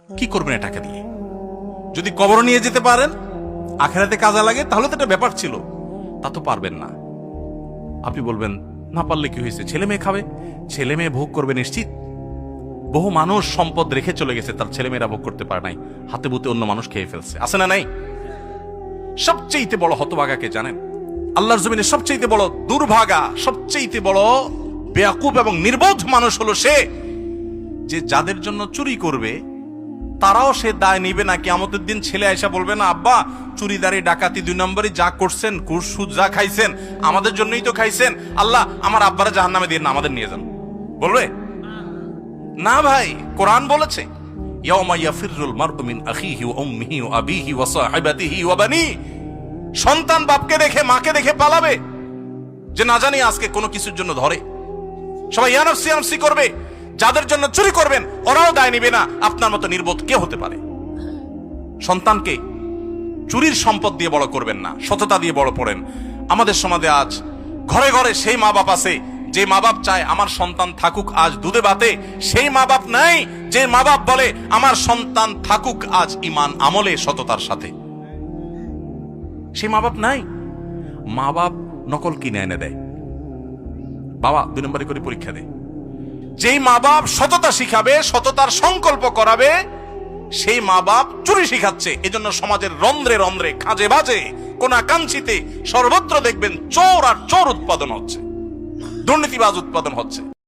কি করবেন এটাকে দিয়ে? যদি কবর নিয়ে যেতে পারেন, আখেরাতে কাজে লাগে, তাহলে তো একটা ব্যাপার ছিল। তা তো পারবেন না। আপনি বলবেন না পারলে কি হয়েছে, ছেলে মেয়ে খাবে, ছেলে মেয়ে ভোগ করবে নিশ্চিত। বহু মানুষ সম্পদ রেখে চলে গেছে, তার ছেলে মেয়েরা ভোগ করতে পারে নাই, হাতে বুতে অন্য মানুষ খেয়ে ফেলছে, আছে না নাই? সবচেয়ে বড় হতভাগা কে জানেন? আল্লাহর জমিনে সবচেয়ে বড় দুর্ভাগা, সবচেয়ে বড় বেয়াকুব এবং নির্বোধ মানুষ হলো সে, যে যাদের জন্য চুরি করবে তারাও সে দায় নিবে না। কিয়ামতের দিন ছেলে আয়সা বলবে না, আব্বা চুরিদারি ডাকাতি 2 নম্বরই যা করছেন, ঘুষ সুদ যা খাইছেন আমাদের জন্যই তো খাইছেন, আল্লাহ আমার আব্বারা জাহান্নামে দিয়ে না, আমাদের নিয়ে যান। বলবে না ভাই, কোরআন বলেছে ইয়াউমা ইয়াফিরুল মারউ মিন আখিহি ওয়া উম্মিহি ওয়া আবিহি ওয়া সাহিবাতিহি ওয়া বানি। সন্তান বাপকে দেখে মাকে দেখে পালাবে, যে না জানি আজকে কোনো কিছুর জন্য ধরে। সবাই ইয়া নাফসি ইয়া নাফসি করবে। যাদের জন্য চুরি করবেন ওরাও দায় নিবে না। আপনার মতো নির্বোধ কে হতে পারে? সন্তানকে চুরির সম্পদ দিয়ে বড় করবেন না, সততা দিয়ে বড় করেন। আমাদের সমাজে আজ ঘরে ঘরে সেই মা বাপ আছে যে মা বাপ চায় আমার সন্তান থাকুক আজ দুধে ভাতে, সেই মা বাপ নাই যে মা বাপ বলে আমার সন্তান থাকুক আজ ঈমান আমলে সততার সাথে। সেই মা বাপ নাই। মা বাপ নকল কিনে এনে দেয়, বাবা 2 নম্বরে করে পরীক্ষা দেয়। যেই মা বাপ সততা শিখাবে, সততার সংকল্প করাবে, সেই মা বাপ চুরি শিখাচ্ছে। এজন্য সমাজের রন্ধ্রে রন্ধ্রে, কাজে বাজে, কোনা কাঞ্চিতে সর্বত্র দেখবেন চোর আর চোর উৎপাদন হচ্ছে, দুর্নীতিবাজ উৎপাদন হচ্ছে।